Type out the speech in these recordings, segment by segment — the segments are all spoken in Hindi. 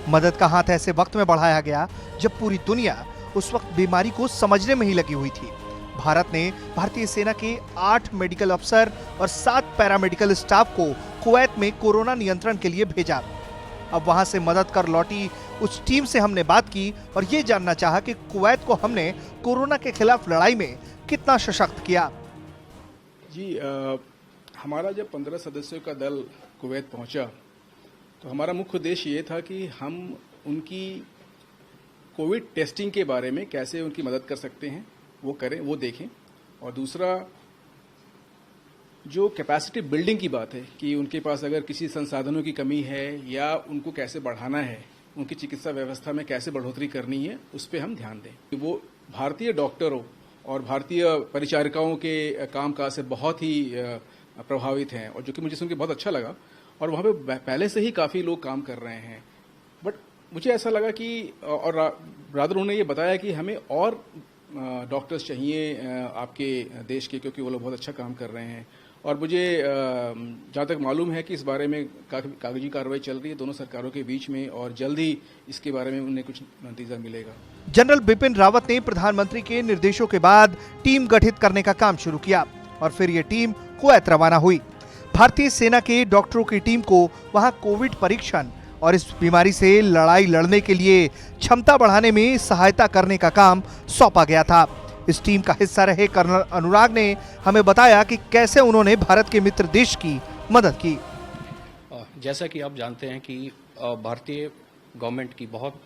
मदद का हाथ ऐसे वक्त में बढ़ाया गया जब पूरी दुनिया उस वक्त बीमारी को समझने में ही लगी हुई थी। भारत ने भारतीय सेना के 8 मेडिकल अफसर और 7 पैरामेडिकल स्टाफ को कुवैत में कोरोना नियंत्रण के लिए भेजा। अब वहां से मदद कर लौटी उस टीम से हमने बात की और ये जानना चाहा कि कुवैत को हमने कोरोना के खिलाफ लड़ाई में कितना सशक्त किया। जी हमारा जब 15 सदस्यों का दल कुवैत पहुंचा तो हमारा मुख्य उद्देश्य ये था कि हम उनकी कोविड टेस्टिंग के बारे में कैसे उनकी मदद कर सकते हैं वो करें, वो देखें। और दूसरा जो कैपेसिटी बिल्डिंग की बात है कि उनके पास अगर किसी संसाधनों की कमी है या उनको कैसे बढ़ाना है, उनकी चिकित्सा व्यवस्था में कैसे बढ़ोतरी करनी है, उस पर हम ध्यान दें। वो भारतीय डॉक्टरों और भारतीय परिचारिकाओं के कामकाज से बहुत ही प्रभावित हैं और जो कि मुझे सुन के बहुत अच्छा लगा। और वहाँ पे पहले से ही काफ़ी लोग काम कर रहे हैं, बट मुझे ऐसा लगा कि और रादर उन्होंने ये बताया कि हमें और डॉक्टर्स चाहिए आपके देश के, क्योंकि वो लोग बहुत अच्छा काम कर रहे हैं। और मुझे जहाँ तक मालूम है कि इस बारे में कागजी कार्रवाई चल रही है दोनों सरकारों के बीच में और जल्द ही इसके बारे में उन्हें कुछ नतीजा मिलेगा। जनरल बिपिन रावत ने प्रधानमंत्री के निर्देशों के बाद टीम गठित करने का काम शुरू किया और फिर ये टीम कुवैत रवाना हुई। भारतीय सेना के डॉक्टरों की टीम को वहां कोविड परीक्षण और इस बीमारी से लड़ाई लड़ने के लिए क्षमता बढ़ाने में सहायता करने का काम सौंपा गया था। इस टीम का हिस्सा रहे कर्नल अनुराग ने हमें बताया कि कैसे उन्होंने भारत के मित्र देश की मदद की। जैसा कि आप जानते हैं कि भारतीय गवर्नमेंट की बहुत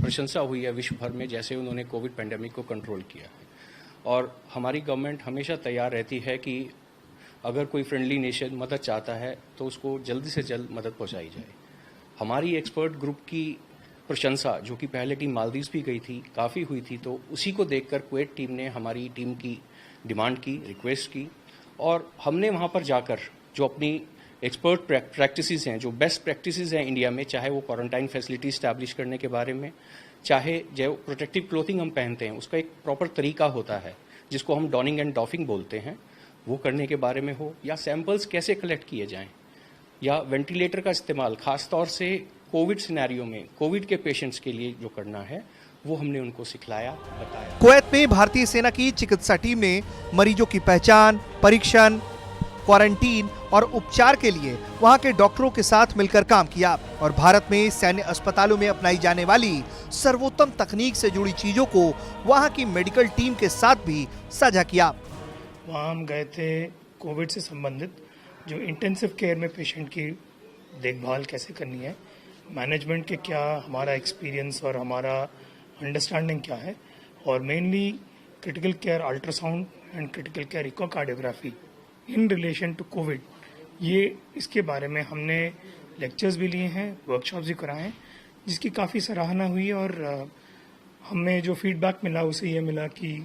प्रशंसा हुई है विश्व भर में, जैसे उन्होंने कोविड पेंडेमिक को कंट्रोल किया है। और हमारी गवर्नमेंट हमेशा तैयार रहती है कि अगर कोई फ्रेंडली नेशन मदद चाहता है तो उसको जल्दी से जल्द मदद पहुंचाई जाए। हमारी एक्सपर्ट ग्रुप की प्रशंसा, जो कि पहले टीम मालदीव्स भी गई थी, काफ़ी हुई थी, तो उसी को देखकर कुवैत टीम ने हमारी टीम की डिमांड की, रिक्वेस्ट की और हमने वहाँ पर जाकर जो अपनी एक्सपर्ट प्रैक्टिसेस हैं, जो बेस्ट प्रैक्टिसेस हैं इंडिया में, चाहे वो क्वारंटाइन फैसिलिटी इस्टेब्लिश करने के बारे में, चाहे जो प्रोटेक्टिव क्लोथिंग हम पहनते हैं उसका एक प्रॉपर तरीका होता है जिसको हम डॉनिंग एंड डॉफिंग बोलते हैं, वो करने के बारे में हो, या सैंपल्स कैसे कलेक्ट किए जाएं, या वेंटिलेटर का इस्तेमाल खास तौर से कोविड सिनेरियो में कोविड के पेशेंट्स के लिए जो करना है, वो हमने उनको सिखलाया, बताया। कुवैत में भारतीय सेना की चिकित्सा टीम ने मरीजों की पहचान, परीक्षण, क्वारंटीन और उपचार के लिए वहां के डॉक्टरों के साथ मिलकर काम किया और भारत में सैन्य अस्पतालों में अपनाई जाने वाली सर्वोत्तम तकनीक से जुड़ी चीजों को वहां की मेडिकल टीम के साथ भी साझा किया। वहाँ हम गए थे कोविड से संबंधित जो इंटेंसिव केयर में पेशेंट की देखभाल कैसे करनी है, मैनेजमेंट के क्या हमारा एक्सपीरियंस और हमारा अंडरस्टैंडिंग क्या है, और mainly critical care ultrasound and critical care echocardiography in relation to COVID, ये इसके बारे में हमने लेक्चर्स भी लिए हैं, वर्कशॉप्स भी कराए हैं, जिसकी काफ़ी सराहना हुई। और हमें जो फीडबैक मिला उसे ये मिला कि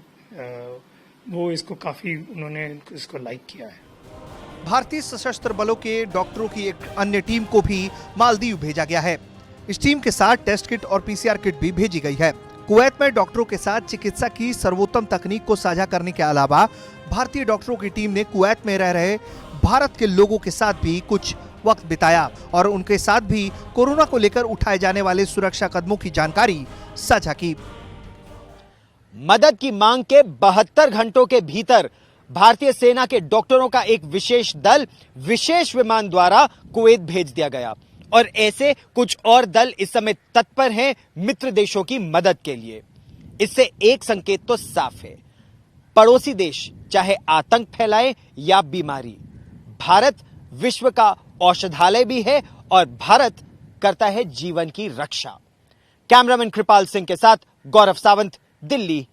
वो इसको काफ़ी उन्होंने इसको लाइक किया है। भारतीय सशस्त्र बलों के डॉक्टरों की एक अन्य टीम को भी मालदीव भेजा गया है। इस टीम के साथ टेस्ट किट और पीसीआर किट भी भेजी गई है। कुवैत में डॉक्टरों के साथ चिकित्सा की सर्वोत्तम तकनीक को साझा करने के अलावा भारतीय डॉक्टरों की टीम ने कुवैत में रह रहे भारत के लोगों के साथ भी कुछ वक्त बिताया और उनके साथ भी कोरोना को लेकर उठाए जाने वाले सुरक्षा कदमों की जानकारी साझा की। मदद की मांग के 72 घंटों के भीतर भारतीय सेना के डॉक्टरों का एक विशेष दल विशेष विमान द्वारा कुवैत भेज दिया गया और ऐसे कुछ और दल इस समय तत्पर हैं मित्र देशों की मदद के लिए। इससे एक संकेत तो साफ है, पड़ोसी देश चाहे आतंक फैलाए या बीमारी, भारत विश्व का औषधालय भी है और भारत करता है जीवन की रक्षा। कैमरामैन कृपाल सिंह के साथ गौरव सावंत, दिल्ली।